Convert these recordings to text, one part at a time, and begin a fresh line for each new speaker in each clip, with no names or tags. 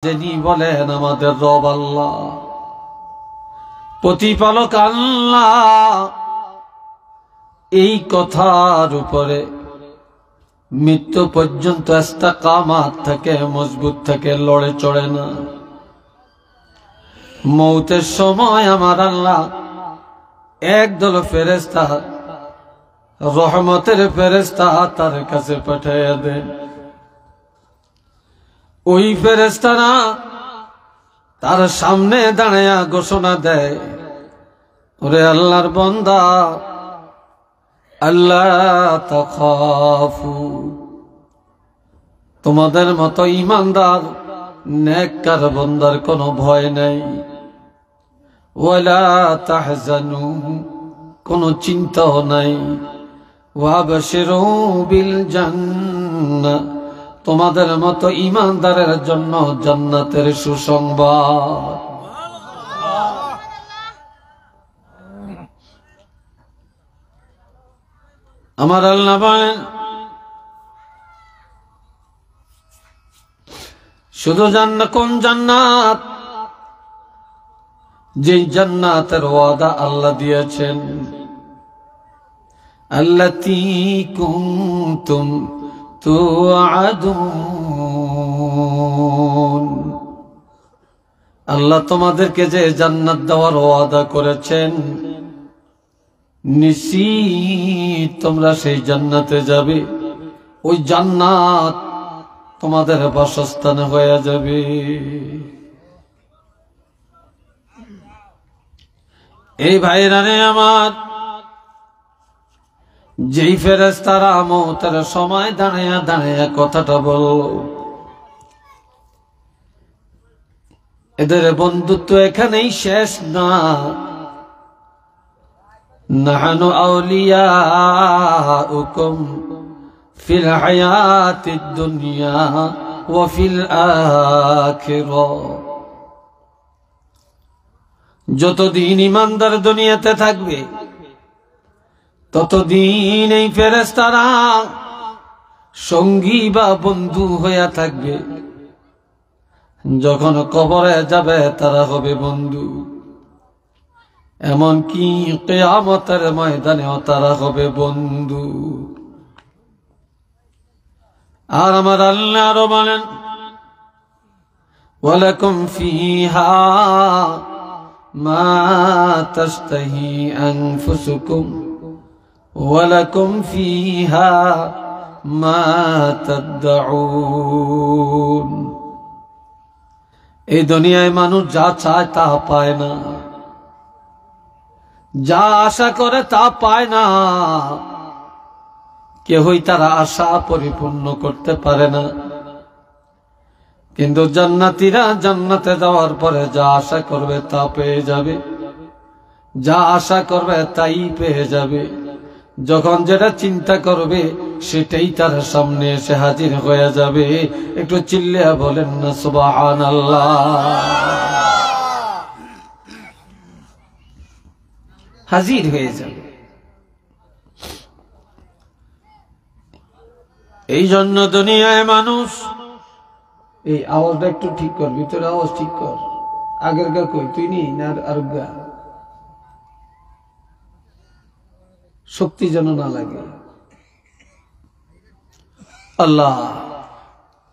যিনি বলেন আমাদের রব আল্লাহ, প্রতিপালক আল্লাহ, এই কথার উপরে মৃত্যু পর্যন্ত ইস্তেকামাত থাকে, মজবুত থাকে, লড়ে চড়ে না। মৌতের সময় আমার আল্লাহ একদল ফেরেশতা, রহমতের ফেরেশতা তার কাছে পাঠিয়ে দেন। ওই ফেরেশতারা তার সামনে দাঁড়ায়া ঘোষণা দেয়, ওরে আল্লাহর বান্দা, আল্লাহ তাখাফু, তোমাদের মতো ঈমানদার নেককার বান্দার কোনো ভয় নাই। ওয়ালা তাহজানু, কোনো চিন্তাও নাই। ওয়াবশিরু বিল জান্নাহ, তোমাদের মতো ঈমানদারের জন্য জান্নাতের সুসংবাদ। আমার আল্লাহ বলেন, শুধু জান্নাত, কোন জান্নাত? যেই জান্নাতের ওয়াদা আল্লাহ দিয়েছেন, আল্লাতী কুনতুম তুআদুন, আল্লাহ তোমাদেরকে যে জান্নাত দেওয়ার ওয়াদা করেছেন, নিশ্চিত তোমরা সেই জান্নাতে যাবে। ওই জান্নাত তোমাদের বাসস্থান হয়ে যাবে। এই ভাইরা রে আমার, যেই ফেরেশতারা মওতের সময় দাঁড়ায়া দাঁড়ায়া কথাটা বলল, এদের বন্ধুত্ব এখানেই শেষ না। নাহনু আউলিয়াউকুম ফিল হায়াতিদ দুনিয়া ওয়া ফিল আখিরাহ, যতদিন ঈমানদার দুনিয়াতে থাকবে ততদিন এই ফেরেশতারা সঙ্গী বা বন্ধু হইয়া থাকবে। যখন কবরে যাবে তারা হবে বন্ধু, এমনকি কিয়ামতের ময়দানেও তারা হবে বন্ধু। আর আমার আল্লাহ আরো বলেন, ওয়ালাকুম ফিহা মা তাশতাহি আনফুসুকুম ওয়ালাকুম ফিহা মা তাদউন। এই দুনিয়ায় মানুষ যা চায় তা পায় না, যা আশা করে তা পায় না। কেহই তার আশা পরিপূর্ণ করতে পারে না। কিন্তু জান্নাতীরা জান্নাতে যাওয়ার পরে যা আশা করবে তা পেয়ে যাবে, যা আশা করবে তাই পেয়ে যাবে। যখন যেটা চিন্তা করবে সেটাই তার সামনে এসে হাজির হয়ে যাবে। একটু চিল্লিয়া বলেন না সুবহানাল্লাহ। হাজির হয়ে যাবে। এই জন্য দুনিয়ায় মানুষ, এই আওয়াজটা একটু ঠিক কর, ভিতরে আওয়াজ ঠিক কর। আগের গা কই তুই নি না আর গা, শক্তি যেন না লাগে। আল্লাহ,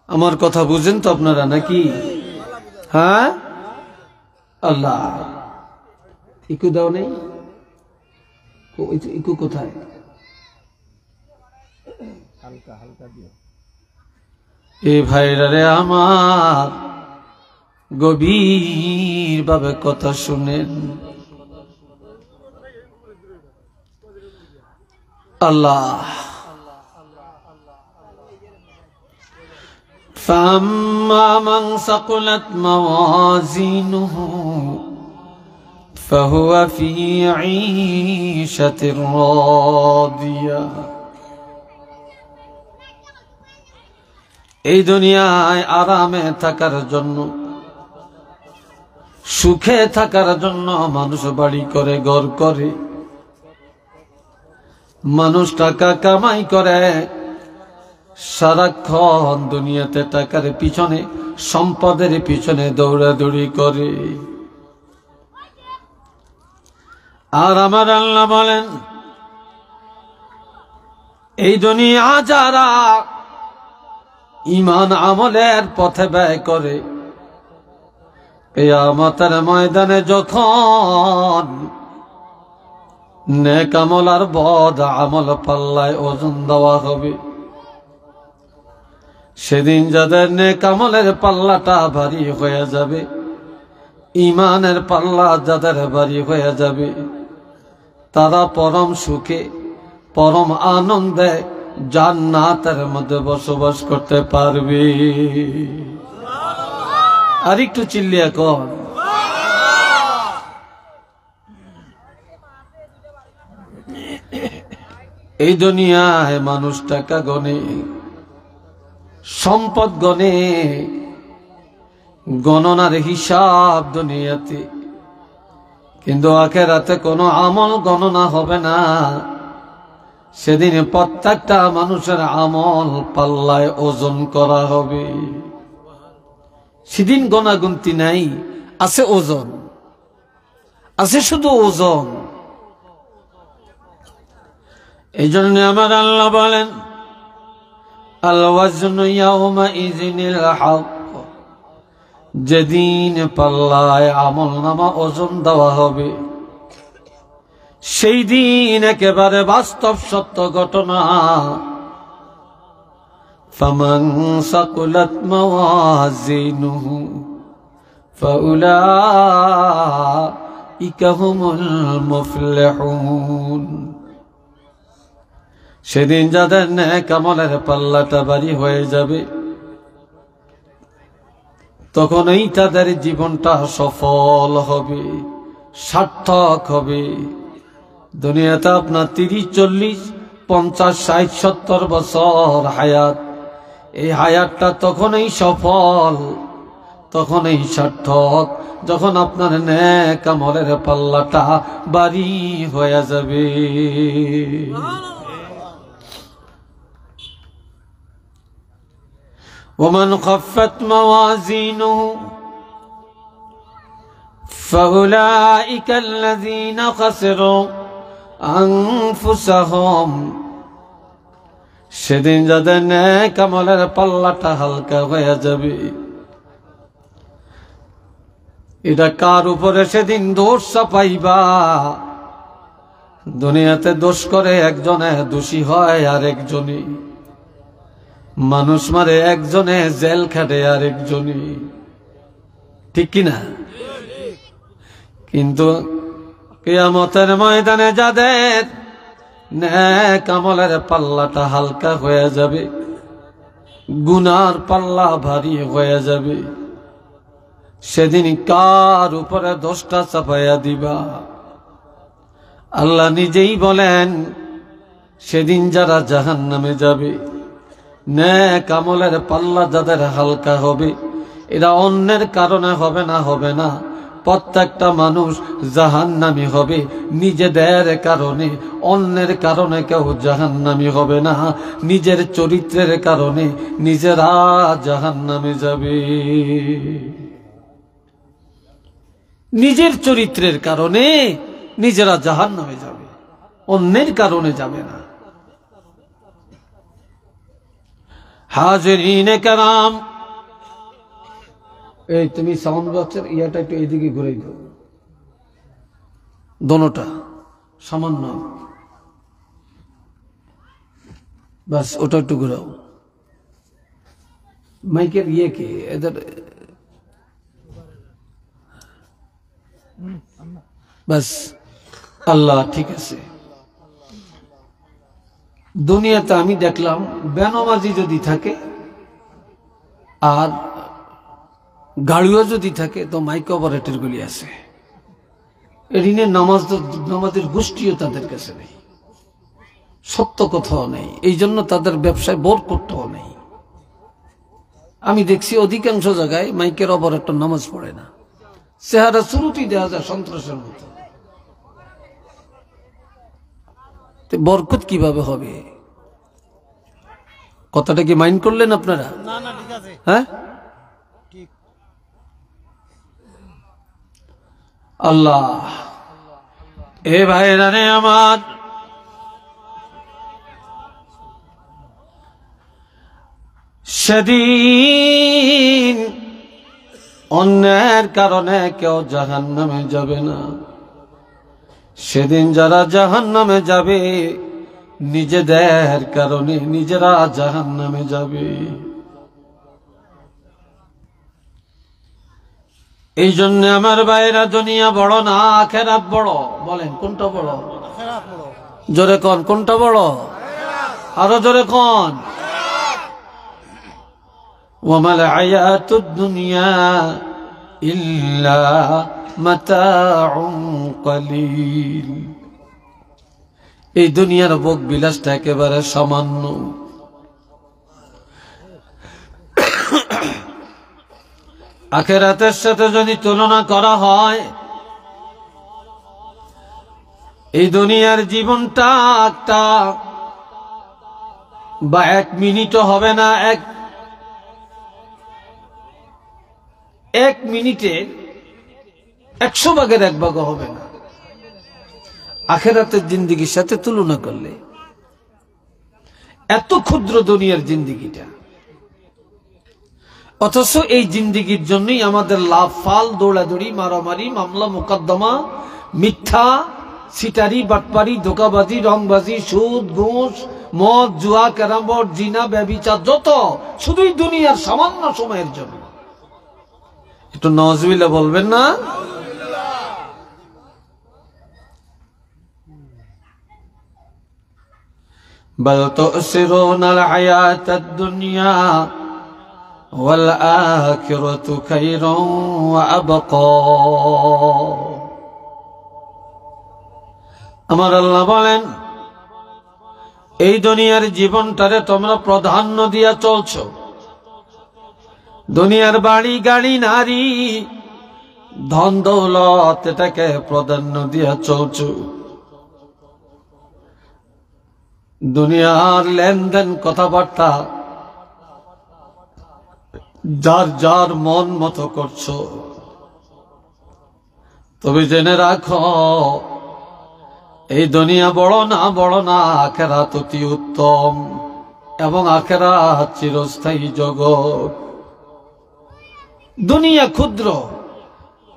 আমার কথা বুঝেন তো আপনারা নাকি? হ্যাঁ আল্লাহ, ইকু দাও নেই, ইকু কোথায়? হালকা হালকা দিও। এ ভাইরা রে আমার, গভীর ভাবে কথা শুনেন। আল্লাহ, فَأَمَّا مَنْ ثَقُلَتْ مَوَازِينُهُ فَهُوَ فِي عِيشَةٍ رَاضِيَةٍ। এই দুনিয়ায় আরামে থাকার জন্য, সুখে থাকার জন্য মানুষ বাড়ি করে, ঘর করে, মানুষ টাকা কামাই করে, সারাক্ষণ দুনিয়াতে টাকার পিছনে সম্পদের পিছনে দৌড়াদৌড়ি করে। আর আমার আল্লাহ বলেন, এই দুনিয়া যারা ঈমান আমলের পথে ব্যয় করে, কিয়ামতের ময়দানে যখন নেক আমল আর বদ আমল পাল্লায় ওজন দেওয়া হবে, সেদিন যাদের নেক আমলের পাল্লাটা ভারী হয়ে যাবে, ঈমানের পাল্লা যাদের ভারী হয়ে যাবে, তারা পরম সুখে পরম আনন্দে জান্নাতের মধ্যে বসবাস করতে পারবে। আর একটু চিল্লিয়া কর। এই দুনিয়ায় মানুষ টাকা গনে, সম্পদ গনে, গণনার হিসাব দুনিয়াতে, কিন্তু আখিরাতে কোনো আমল গণনা হবে না। সেদিন প্রত্যেকটা মানুষের আমল পাল্লায় ওজন করা হবে। সেদিন গণাগুনতি নাই, আছে ওজন, আছে শুধু ওজন। এই জন্য আমার আল্লাহ বলেন, আল ওয়াজনু ইয়াউমাইযিনিল হক, যেদিন পাল্লায় আমল নামা ওজন দেওয়া হবে, সেই দিন একেবারে বাস্তব সত্য ঘটনা। ফামান সাকুলাত মাওয়াজিনুহু ফাউলাইকা হুমুল মুফলিহুন। সেদিন যাদের নেক আমলের পাল্লাটা ভারী হয়ে যাবে, তখনই তাদের জীবনটা সফল হবে, সার্থক হবে। দুনিয়াতে আপনার 30, 40, 50, 60, 70 বছর হায়াত, এই হায়াতটা তখনই সফল, তখনই সার্থক, যখন আপনার নেক আমলের পাল্লাটা ভারী হয়ে যাবে। ومن خفت موازينه فأولئك الذين خسروا أنفسهم। সেদিন যাদের নেক আমলের পাল্লাটা হালকা হয়ে যাবে, এটা কার উপরে সেদিন দোষ চাপাইবা? দুনিয়াতে দোষ করে একজনে, দোষী হয় আরেকজনই। মানুষ মারে একজনে, জেল খাটে আরেকজনই, ঠিক কিনা? কিন্তু কিয়ামতের ময়দানে যাদের নেক আমলের পাল্লাটা হালকা হয়ে যাবে, গুনার পাল্লা ভারী হয়ে যাবে, সেদিন কার উপরে দোষটা চাপাইয়া দিবা? আল্লাহ নিজেই বলেন, সেদিন যারা জাহান্নামে যাবে, নেক আমলের পাল্লা যাদের হালকা হবে, এরা অন্যের কারণে হবে না, হবে না। প্রত্যেকটা মানুষ জাহান্নামী হবে নিজেদের কারণে, অন্যের কারণে কেউ জাহান্নামী হবে না। নিজের চরিত্রের কারণে নিজেরা জাহান্নামে যাবে, নিজের চরিত্রের কারণে নিজেরা জাহান্নামে যাবে, অন্যের কারণে যাবে না। হাজিরিনে কেরাম, এই তুমি সাউন্ড বক্সের ইয়াটা একটু এইদিকে ঘুরে দাও, দোনোটা সামান্য, বাস ওটা একটু ঘুরাও। মাইকের ইয়ে কে এদের, বাস আল্লাহ ঠিক আছে। দুনিয়াতে আমি দেখলাম বেনামাজি যদি থাকে আর গাড়িও যদি থাকে তো মাইক অপারেটর গুলি আছে, এদিনে নামাজের গোষ্ঠীও তাদের কাছে নেই, সত্য কথাও নেই, এই জন্য তাদের ব্যবসায় বরকতও নেই। আমি দেখছি অধিকাংশ জায়গায় মাইকের অপারেটর নামাজ পড়ে না, চেহারা শুরুতেই দেওয়া যায় সন্ত্রাসের মতো। বরকত কিভাবে হবে? কথাটা কি মাইন্ড করলেন আপনারা? হ্যাঁ, আল্লাহ এ ভাইরা রে আমার, সেদিন অন্যের কারণে কেউ জাহান্নামে যাবে না। সেদিন যারা জাহান্নামে যাবে নিজেদের কারণে নিজেরা জাহান্নামে যাবে। এই জন্য আমার ভাইরা, দুনিয়া বড় না আখিরাত বড়। বলেন কোনটা বড়? জোরে কোন, কোনটা বড়? আরো জোরে কোন। ওয়ামাল হায়াতুদ দুনিয়া ইল্লা মাতাউন কলিল। এই দুনিয়ার ভোগ বিলাসটা একেবারে সামান্য। আখিরাতের সাথে যদি তুলনা করা হয়, এই দুনিয়ার জীবনটা একটা বা 1 মিনিটও হবে না। এক মিনিটে 100 ভাগের 1 ভাগও হবে না আখিরাতের জিন্দেগির সাথে তুলনা করলে। এত ক্ষুদ্র দুনিয়ার জিন্দেগিটা, অথচ এই জিন্দেগির জন্যই আমাদের লাভ ফাল, দৌড়াদৌড়ি, মারামারি, মামলা মোকদ্দমা, মিথ্যা, সিটারি, বাটপারি, ধোকাবাজি, রংবাজি, সুদ, ঘুষ, মদ, জুয়া, ক্যারাম বোর্ড, জিনা, ব্যভিচার, যত শুধুই দুনিয়ার সামান্য সময়ের জন্য। একটু নাউজুবিল্লাহ বলবেন না? বাল তুসিরুনাল হায়াতাদ দুনিয়া ওয়াল আখিরাতু খায়রুন ওয়া আবকা। আমার আল্লাহ বলেন, এই দুনিয়ার জীবনটারে তোমরা প্রাধান্য দিয়া চলছো। দুনিয়ার বাড়ি, গাড়ি, নারী, ধন দৌলত, এটাকে প্রাধান্য দিয়া চলছো। দুনিয়ার লেনদেন, কথাবার্তা যার যার মন মতো করছো। তবে জেনে রাখো, এই দুনিয়া বড় না, বড় না, আখিরাত অতি উত্তম, এবং আখিরাত চিরস্থায়ী জগৎ। দুনিয়া ক্ষুদ্র,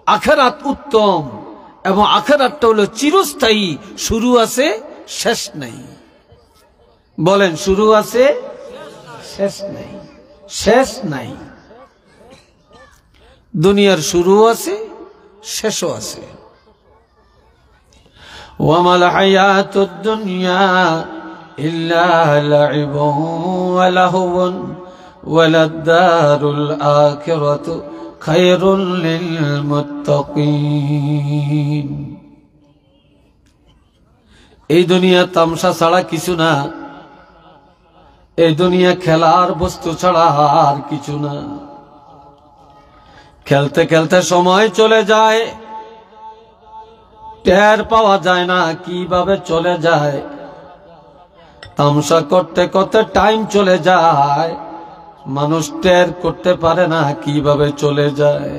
আখিরাত উত্তম, এবং আখিরাতটা হলো চিরস্থায়ী। শুরু আছে, শেষ নাই। বলেন, শুরু আছে, শেষ নাই। শেষ নাই। দুনিয়ার শুরু আছে, শেষও আছে। ওয়ামাল হায়াতুদ দুনিয়া ইল্লা লাইবুন ওয়া লাহওয়ুন ওয়ালাদ-দারুল আখিরাতু খায়রুল লিল মুত্তাকিন। এই দুনিয়া তামসা ছাড়া কিছু না। এই দুনিয়া খেলার বস্তু ছাড়া আর কিছু না। খেলতে খেলতে সময় চলে যায়, টের পাওয়া যায় না কিভাবে চলে যায়। তামসা করতে করতে টাইম চলে যায়, মানুষ টের করতে পারে না কিভাবে চলে যায়।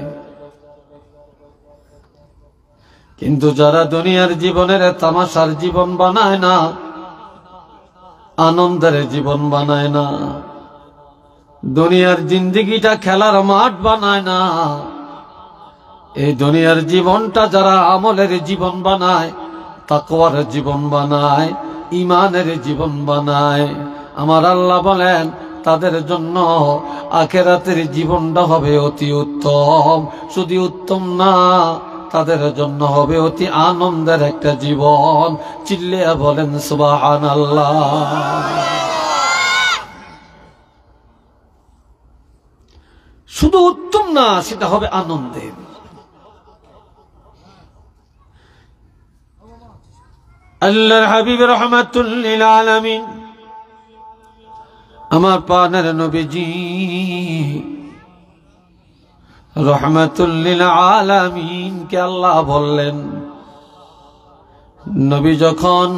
কিন্তু যারা দুনিয়ার জীবনের তামাশার জীবন বানায় না, আনন্দের জীবন বানায় না, দুনিয়ার জিন্দেগিটা খেলার মাঠ বানায় না, এই দুনিয়ার জীবনটা যারা আমলের জীবন বানায়, তাকওয়ার জীবন বানায়, ঈমানের জীবন বানায়, আমার আল্লাহ বলেন তাদের জন্য আখিরাতের জীবনটা হবে অতি উত্তম। শুধু উত্তম না, তাদের জন্য হবে অতি আনন্দের একটা জীবন। চিল্লিয়া বলেন সুবহানাল্লাহ। শুধু উত্তম না, সেটা হবে আনন্দের। আল্লাহর হাবিব রাহমাতুল লিল আলামিন, আমার প্রাণের নবীজি রাহমাতুল লিল আলামিন কে আল্লাহ বললেন, নবী যখন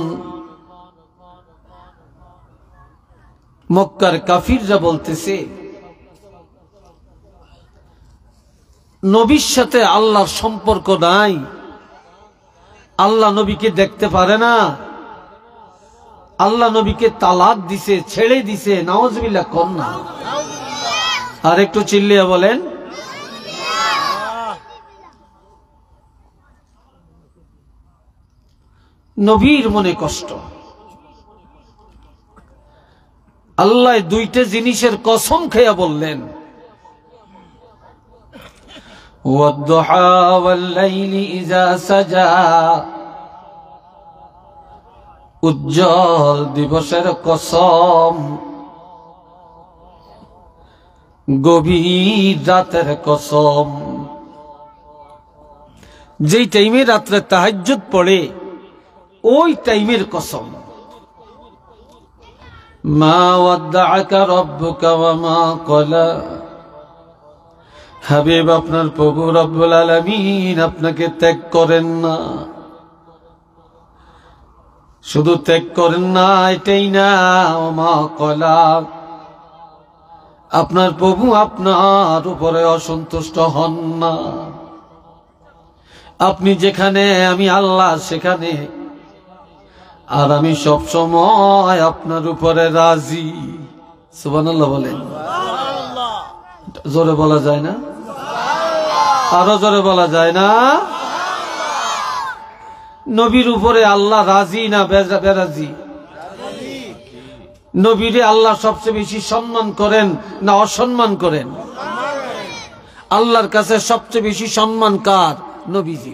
মক্কার কাফিররা বলতেছে নবীর সাথে আল্লাহর সম্পর্ক নাই, আল্লাহ নবীকে দেখতে পারে না, আল্লাহ নবীকে তালাক দিছে, ছেড়ে দিছে, নাউজুবিল্লাহ কোন না। আর একটু চিল্লিয়ে বলেন। নবীর মনে কষ্ট। আল্লাহ দুইটা জিনিসের কসম খেয়ে বললেন, ওয়াদ-দুহা ওয়াল-লাইলি ইযা সাজা, উজ্জ্বল দিবসের কসম, গভীর রাতের কসম। যেই টাইমে রাত্রে তাহাজ্জুদ পড়ে ওই টাইমের কসম। মা ওয়াদ্দাআকা রাব্বুকা ওয়া মা ক্বালা, হাবিব আপনার প্রভু রব্বুল আলামিন আপনাকে ত্যাগ করেন না। শুধু ত্যাগ করেন না এটাই না, ওয়া মা ক্বালা, আপনার প্রভু আপনার উপরে অসন্তুষ্ট হন না। আপনি যেখানে আমি আল্লাহ সেখানে, আর আমি সব সময় আপনার উপরে রাজি। সুবহানাল্লাহ বলেন। জোরে বলা যায় না? আরো জোরে বলা যায় না? নবীর উপরে আল্লাহ রাজি না বেরাজি? নবীরে আল্লাহ সবচেয়ে বেশি সম্মান করেন না অসম্মান করেন? আল্লাহর কাছে সবচেয়ে বেশি সম্মান কার? নবীজি।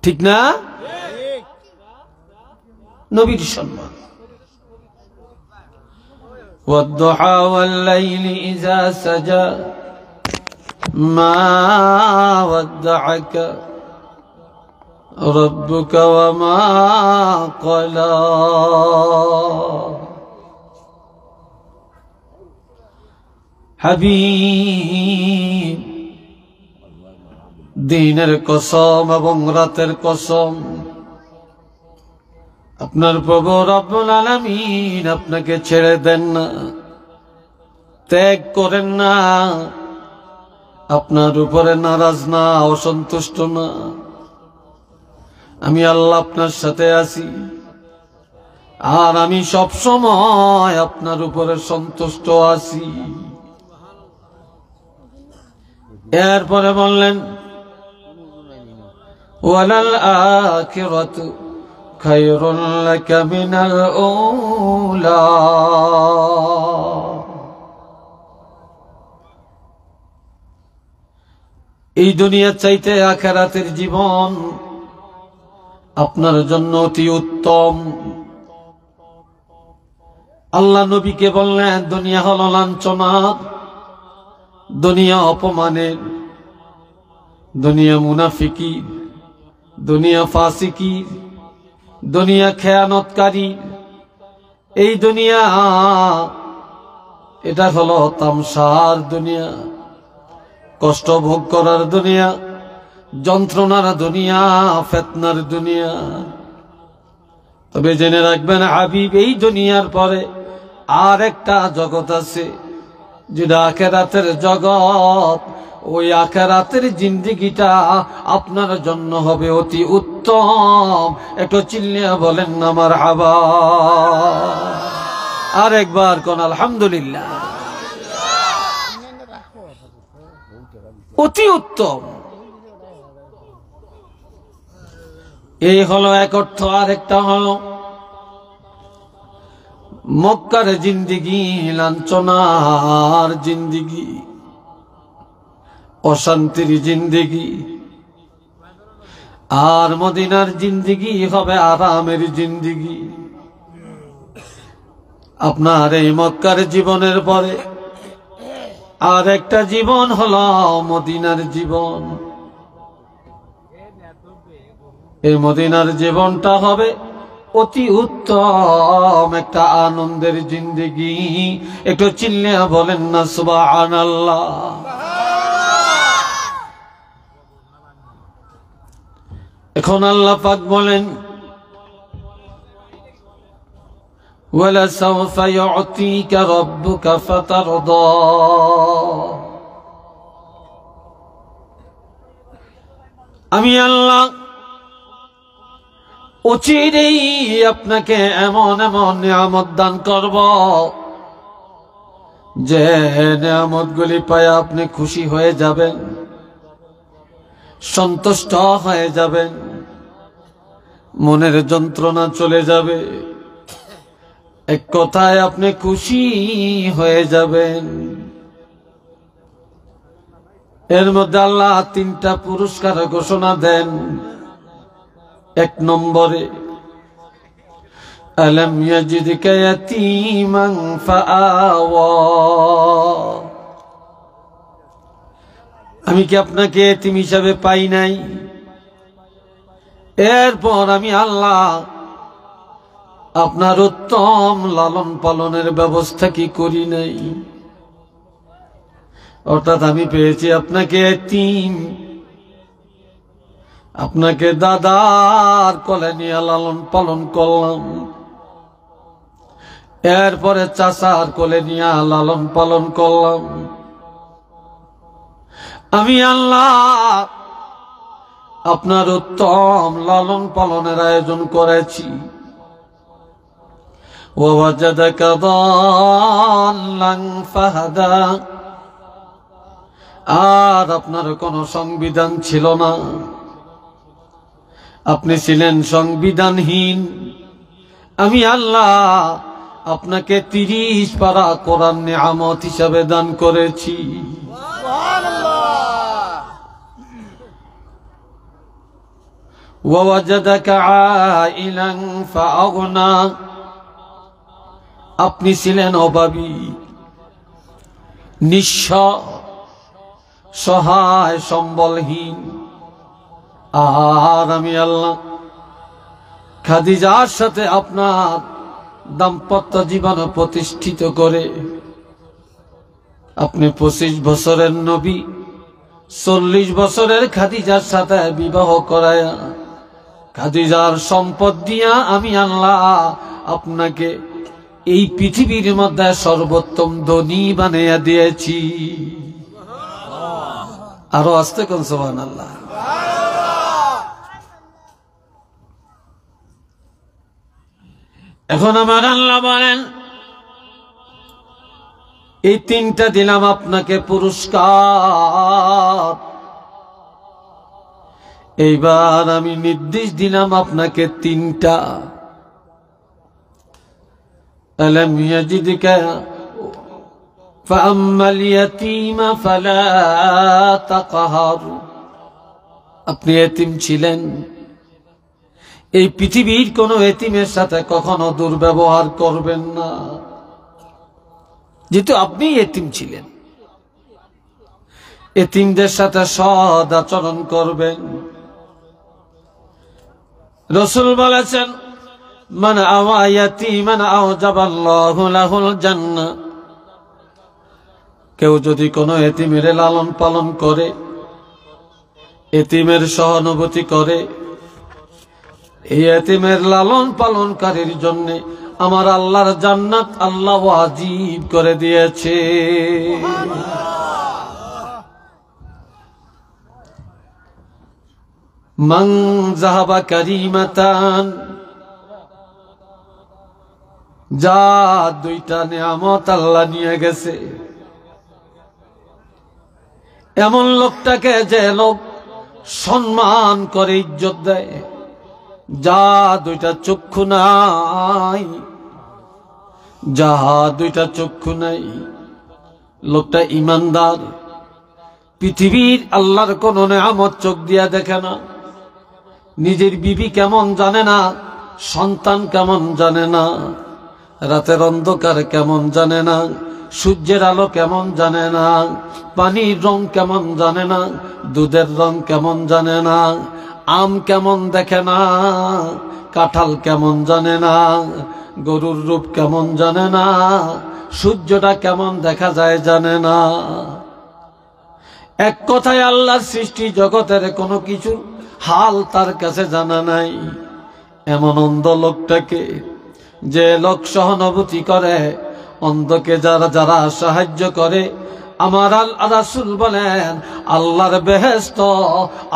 ঠিক না? নবীর সম্মান। ওয়াদ-দুহা ওয়াল-লাইলি ইযা সাজা, মা ওয়াদ্দাআকা রাব্বুকা ওয়া মা ক্বালা। হাবিব, দিনের কসম এবং রাতের কসম, আপনার প্রভু রব্বুল আলামিন আপনাকে ছেড়ে দেন না, ত্যাগ করেন না, আপনার উপরে নারাজ না, অসন্তুষ্ট না। আমি আল্লাহ আপনার সাথে আছি, আর আমি সব সময় আপনার উপরে সন্তুষ্ট আছি। এরপরে বললেন, ওয়ালাল আখিরাতু খায়রুল লাকা মিনাল উলা। এই দুনিয়ার চাইতে আখিরাতের জীবন আপনার জন্য অতি উত্তম। আল্লাহ নবীকে বললেন, দুনিয়া হলো লাঞ্ছনার, দুনিয়া অপমানের, দুনিয়া মুনাফিকি, দুনিয়া ফাসিকি, দুনিয়া খেয়ানতকারী। এই দুনিয়া এটা হলো তামসার দুনিয়া, কষ্ট ভোগ করার দুনিয়া, যন্ত্রণার দুনিয়া, ফিতনার দুনিয়া। তবে জেনে রাখবেন হাবিব, এই দুনিয়ার পরে আর একটা জগৎ আছে, যেটা আখিরাতের জগৎ। ওই আখিরাতের জিন্দেগিটা আপনার জন্য হবে অতি উত্তম। একটু চিল্লিয়ে বলেন না মারহাবা। আর একবার কোন আলহামদুলিল্লাহ। অতি উত্তম, এই হলো এক অর্থ। আর একটা হলো মক্কার জিন্দেগি লাঞ্ছনার জিন্দেগি, অশান্তির জিন্দেগি। আর মদিনার জিন্দেগি হবে আরামের জিন্দেগি। আপনার এই মক্কার জীবনের পরে আর একটা জীবন হলো মদিনার জীবন। এই মদিনার জীবনটা হবে অতি উত্তম একটা আনন্দের জিন্দেগি। একটু চিল্লিয়া বলেন না সুবহানাল্লাহ। এখন আল্লাহ পাক বলেন, ওয়ালাসাউফা ইউতিকা রাব্বুকা ফাতারদা। আমি আল্লাহ অচিরেই আপনাকে এমন এমন নিয়ামত দান করব যে নিয়ামতগুলি পায় আপনি খুশি হয়ে যাবেন, সন্তুষ্ট হয়ে যাবেন, মনের যন্ত্রণা চলে যাবে, এক কথায় আপনি খুশি হয়ে যাবেন। এর মধ্যে আল্লাহ 3টা পুরস্কার ঘোষণা দেন। 1 নম্বরে আলম ইয়াজিদকা ইয়াতীমান ফাআওয়া, আমি কি আপনাকে এতিম হিসাবে পাই নাই? এরপর আমি আল্লাহ আপনার উত্তম লালন পালনের ব্যবস্থা কি করি নাই? অর্থাৎ আমি পেয়েছি আপনাকে এতিম, আপনাকে দাদার কোলে নিয়ে লালন পালন করলাম, এরপরে চাচার কোলে নিয়ে লালন পালন করলাম। আমি আল্লাহ আপনার উত্তম লালন পালনের আয়োজন করেছি। ওয়াজাদাকা দাল্লান ফাহাদা, আর আপনার কোনো সংবিধান ছিল না, আপনি ছিলেন সংবিধানহীন। আমি আল্লাহ আপনাকে 30 পারা কোরআন নিয়ামত হিসাবে দান করেছি। ওয়াজাদাকা আইলান ফাআগনা, আপনি ছিলেন অভাবী, নিঃস্ব, সহায়, সম্বলহীন। আর আমি আল্লাহ খাদিজার সাথে আপনার দাম্পত্য জীবন প্রতিষ্ঠিত করে আপনি 25 বছরের নবী 40 বছরের খাদিজার সাথে বিবাহ করায়া খাদিজার সম্পদ দিয়া আমি আল্লাহ আপনাকে এই পৃথিবীর মধ্যে সর্বোত্তম ধনী বানাইয়া দিয়েছি। আরো আস্তে কোন সুবহানাল্লাহ। এখন আমার আল্লাহ বলেন, এই 3টা দিলাম আপনাকে পুরস্কার, এইবার আমি নির্দেশ দিলাম আপনাকে 3টা। আলম ইয়াজিদকা ফাআম্মাল ইয়াতীমা ফালা তাকহার, আপনি এতিম ছিলেন, এই পৃথিবীর কোন এতিমের সাথে কখনো দুর্ব্যবহার করবেন না। যেহেতু আপনি এতিম ছিলেন, এতিমদের সাথে সৎ আচরণ করবেন। রাসূল বলেছেন, মান আওয়া ইয়াতীমান আওজাবাল্লাহু লাহুল জান্নাহ, কেউ যদি কোনো এতিমের লালন পালন করে, এতিমের সহানুভূতি করে, এই এতিমের লালন পালনকারীর জন্য আমার আল্লাহর জান্নাত আল্লাহ ওয়াজিব করে দিয়েছে। মান যাহাবা কারিমাতান, যা 2টা নিয়ামত আল্লাহ নিয়ে গেছে, এমন লোকটাকে যে লোক সম্মান করে, ইজ্জত দেয়, যা 2টা চক্ষু নাই, যা 2টা চক্ষু নাই, লোকটা ইমানদার, পৃথিবীর আল্লাহর কোন নিয়ামত চোখ দিয়া দেখে না, নিজের বিবি কেমন জানে না, সন্তান কেমন জানে না, রাতের অন্ধকার কেমন জানে না, সূর্যের আলো কেমন জানে না, পানির রং কেমন জানে না, দুধের রং কেমন জানে না, আম কেমন দেখে না, কাঁঠাল কেমন জানে না, গরুর রূপ কেমন জানে না, সূর্যটা কেমন দেখা যায় জানে না। এক কথায় আল্লাহর সৃষ্টি জগতের কোনো কিছু হাল তার কাছে জানা নাই। এমন অন্ধ লোকটাকে, যে লোক সহানুভূতি করে, অন্ধকে যারা যারা সাহায্য করে, আমার রাসূল বলেন আল্লাহর বেহেশত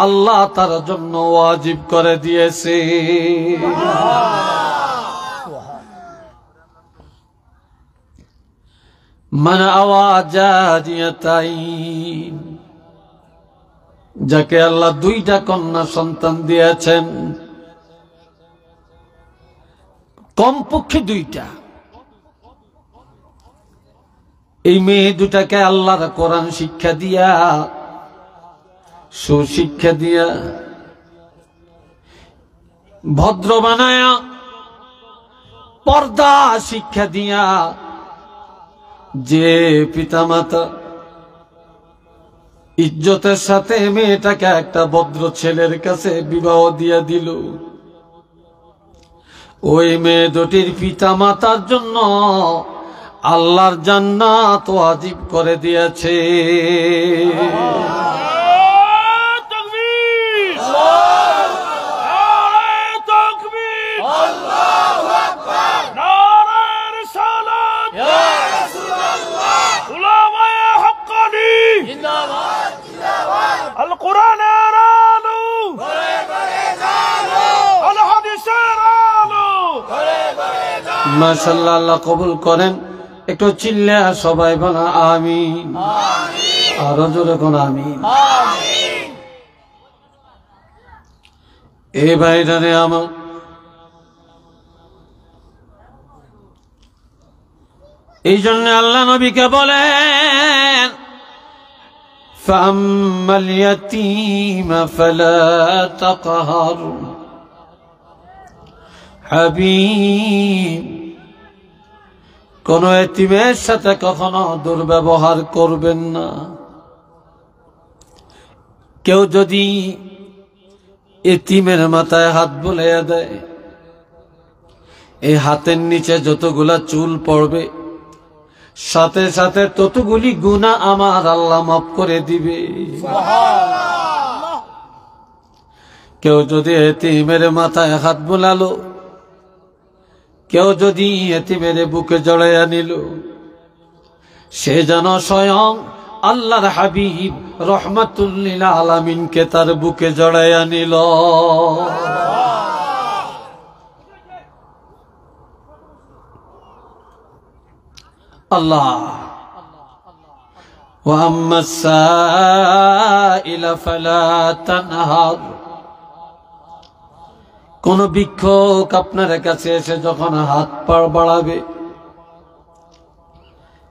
আল্লাহ তার জন্য ওয়াজিব করে দিয়েছে। মান আওয়াজাজিয়াতাইন, যাকে আল্লাহ দুইটা কন্যা সন্তান দিয়েছেন, কমপক্ষে দুইটা, এই মেয়ে দুটাকে আল্লাহর কোরআন শিক্ষা দিয়া, সুশিক্ষা দিয়া, ভদ্র বানায়া, পর্দা শিক্ষা দিয়া, যে পিতামাতা ইজ্জতের সাথে মেয়েটাকে একটা ভদ্র ছেলের কাছে বিবাহ দিয়া দিল, ওই মেয়ে দুটির পিতামাতার জন্য আল্লাহর জান্নাত ওয়াজিব করে দিয়েছে। মাশাআল্লাহ, আল্লাহ কবুল করেন। একটু চিল্লা সবাই বলা আমিন, আরো জোরে কোন আমিন। এই ভাইরানে আমার, এই জন্য আল্লাহ নবীকে বলেন ফাম্মাল ইয়াতীমা ফালা তাকহার হাবিব, কোন এতিমের সাথে কখনো দুর্ব্যবহার করবেন না। কেউ যদি এতিমের মাথায় হাত বুলাইয়া দেয়, এই হাতের নিচে যতগুলা চুল পড়বে সাথে সাথে ততগুলি গুনাহ আমার আল্লাহ মাফ করে দিবে। কেউ যদি এতিমের মাথায় হাত বুলালো, কেউ যদি এতিমের বুকে জড়াইয়া নিল, সে যেন স্বয়ং আল্লাহর হাবিব রহমাতুল লিল আলামিনকে তার বুকে জড়াইয়া নিল। আল্লাহ ওয়া আম্মাস সাইলা ফালা তানহার, কোন ভিক্ষুক আপনার কাছে এসে যখন হাত পা বাড়াবে,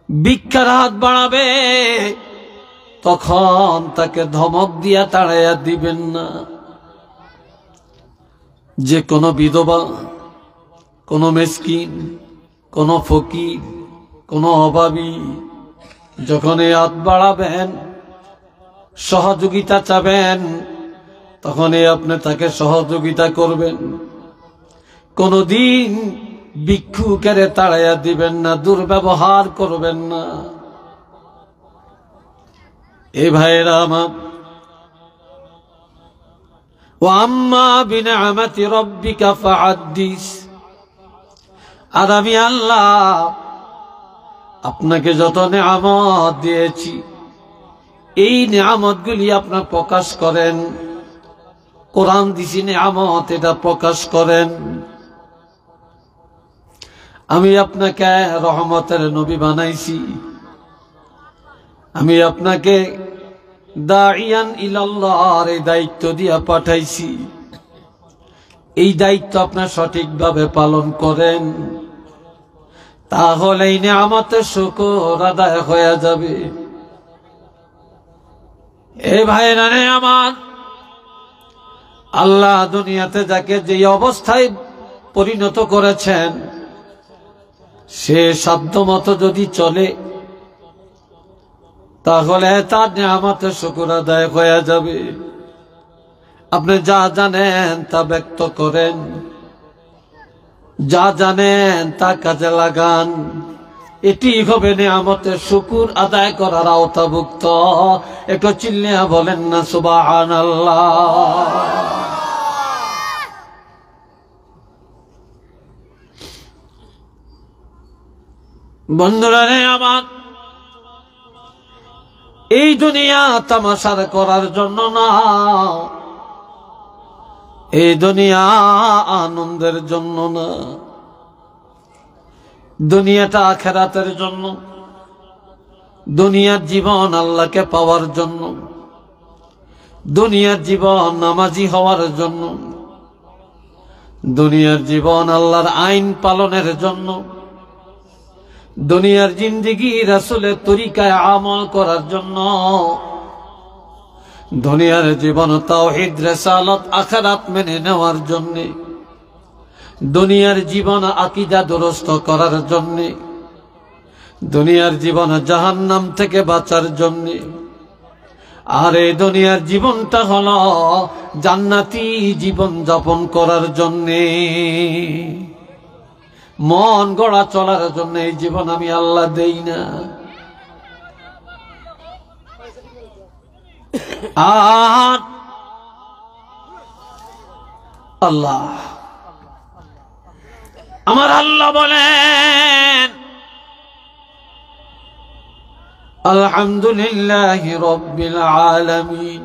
ভিক্ষার হাত বাড়াবে, তখন তাকে ধমক দিয়া তাড়াইয়া দিবেন না। যে কোনো বিধবা, কোনো মিসকিন, কোনো ফকির, কোনো অভাবী যখন এই হাত বাড়াবেন, সহযোগিতা চাবেন, তখনই আপনি তাকে সহযোগিতা করবেন। কোনদিন ভিক্ষুকের তাড়াইয়া দিবেন না, দুর্ব্যবহার করবেন না। এ ভাইরা আমার, ওয়া আম্মা বিনিআমাতি রাব্বিকা ফাহাদ্দিস, আর আমি আল্লাহ আপনাকে যত নেয়ামত দিয়েছি, এই নেয়ামতগুলি আপনার প্রকাশ করেন। কোরআন দিছি নেয়ামত, এটা প্রকাশ করেন। আমি আপনাকে রহমতের নবী বানাইছি, আমি আপনাকে দাইয়ান ইলাল্লাহর এই দায়িত্ব দিয়া পাঠাইছি। এই দায়িত্ব আপনার সঠিকভাবে পালন করেন, তাহলে এই নেয়ামতের শুকর আদায় হয়ে যাবে। এ ভাইরা রে আমার, আল্লাহ দুনিয়াতে যাকে যে অবস্থায় পরিণত করেছেন, সে সাধ্য মতো যদি চলে, তাহলে তার নেয়ামতের শুকর আদায় হয়ে যাবে। আপনি যা জানেন তা ব্যক্ত করেন, যা জানেন তা কাজে লাগান, এটি হবে নেয়ামতের শুকর আদায় করার আওতাভুক্ত। একটু চিল্লিয়া বলেন না সুবহানাল্লাহ। বন্ধুরা রে আমার, এই দুনিয়া তামাশার করার জন্য না, এই দুনিয়া আনন্দের জন্য না, দুনিয়াটা আখিরাতের জন্য। দুনিয়ার জীবন আল্লাহকে পাওয়ার জন্য, দুনিয়ার জীবন নামাজি হওয়ার জন্য, দুনিয়ার জীবন আল্লাহর আইন পালনের জন্য, দুনিয়ার জিন্দেগি রাসূলের তরিকায় আমল করার জন্য, দুনিয়ার জীবন তাওহীদ রিসালাত আখিরাত মেনে নেওয়ার জন্য, দুনিয়ার জীবন আকীদা দুরস্ত করার জন্য, দুনিয়ার জীবন জাহান্নাম থেকে বাঁচার জন্য। আর এই দুনিয়ার জীবনটা হলো জান্নাতি জীবন যাপন করার জন্য, মন গড়া চলার জন্য এই জীবন আমি আল্লাহ দেই না। আর আল্লাহ, আমার আল্লাহ বলেন আলহামদুলিল্লাহি রাব্বিল আলামিন।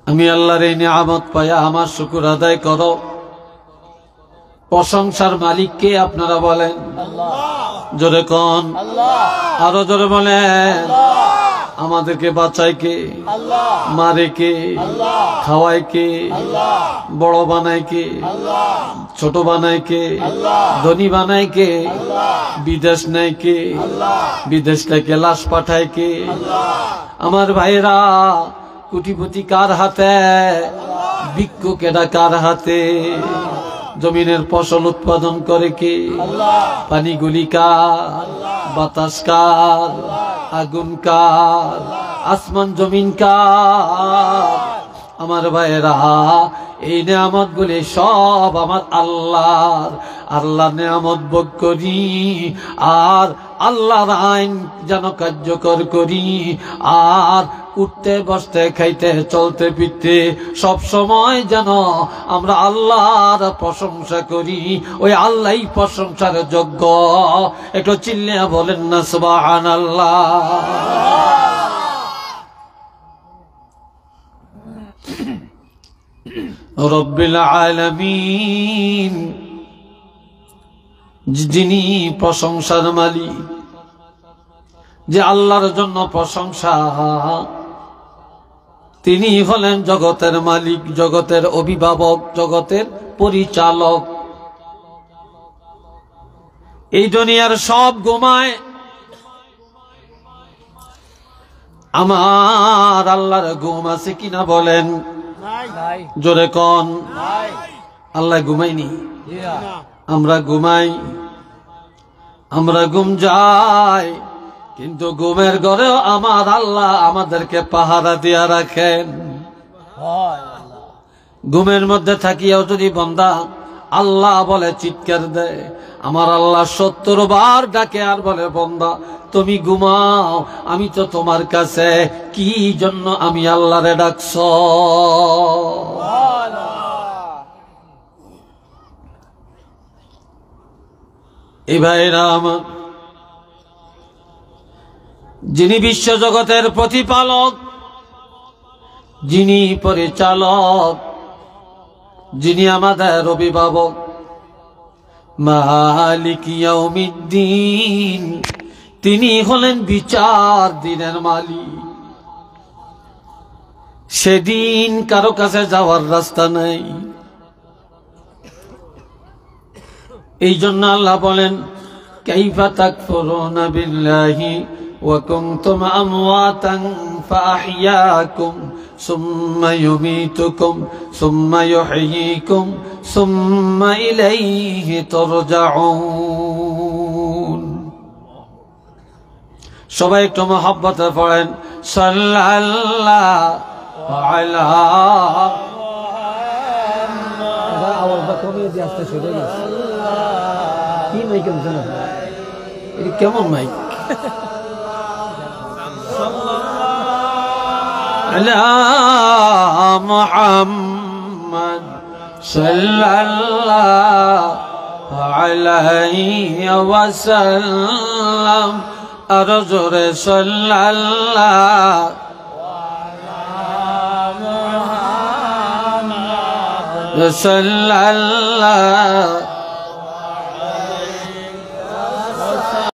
আমি আল্লাহর এই নিয়ামত পাইয়া আমার শুকর আদায় করো। প্রশংসার মালিক কে আপনারা বলেন? জোরে কোন? আরো জোরে বলেন। আমাদেরকে বাঁচায় কে? মারে কে? খাওয়ায় কে? বড় বানায় কে? ছোট বানায় কে? ধনী বানায় কে? বিদেশ নেয় কে? বিদেশ থেকে লাশ পাঠায় কে? আমার ভাইরা, কোটিপতি কার হাতে? ভিক্ষুকেরা কার হাতে? জমিনের ফসল উৎপাদন করে কে? পানিগুলি কার? বাতাস কার? আগুন কার? আসমান জমিন কার? আমার ভাইরা, এই নিয়ামত গুলি সব আমার আল্লাহর। আল্লাহর নিয়ামত ভোগ করি আর আল্লাহর আইন যেন কার্যকর করি। আর উঠতে বসতে খাইতে চলতে ফিরতে সব সময় যেন আমরা আল্লাহর প্রশংসা করি। ওই আল্লাহই প্রশংসার যোগ্য। একটু চিল্লিয়া বলেন না সুবহানাল্লাহ। রব্বিল আলামিন, যিনি প্রশংসার মালিক, যে আল্লাহর জন্য প্রশংসা, তিনি হলেন জগতের মালিক, জগতের অভিভাবক, জগতের পরিচালক। এই দুনিয়ার সব ঘুমায়, আমার আল্লাহর ঘুম আছে কিনা বলেন? জোরে কোন? আল্লাহ ঘুমাইনি, আমরা ঘুমাই, আমরা ঘুম যাই, কিন্তু ঘুমের ঘরেও আমার আল্লাহ আমাদেরকে পাহারা দিয়া রাখেন। ঘুমের মধ্যে থাকিয়াও যদি বান্দা আল্লাহ বলে চিৎকার দেয়, আমার আল্লাহ 70 বার ডাকে আর বলে, বান্দা তুমি ঘুমাও, আমি তো তোমার কাছে, কি জন্য আমি আল্লাহরে ডাকছ? এই ভাইরা আমার, যিনি বিশ্বজগতের প্রতিপালক, যিনি পরিচালক, যিনি আমাদের অভিভাবক, মালিক ইয়াউমিদ্দিন, তিনি হলেন বিচার দিনের মালিক। সেদিন কারো কাছে যাওয়ার রাস্তা নাই। এই জন্য আল্লাহ বলেন, কাইফা তাকফুরুনা বিল্লাহি ওয়া কুনতুম আমওয়াতান ফাআহইয়াকুম সুম্মা ইউমীতুকুম সুম্মা ইউহয়ীকুম সুম্মা ইলাইহি তুরজাউন। সবাই একটু মহব্বতে পড়েন, সাল্লাল্লাহু আলা। আওয়াজটা কমিয়ে দিয়ে আসতে শুরু হয়েছে। কি মাইক আছে না? এটা কেমন মাইক? আলা মুহাম্মদ সাল্লাল্লাহু আলাইহি ওয়াসাল্লাম। আর জোরে সাল্লাল্লাহু সাল্লাল্লাহু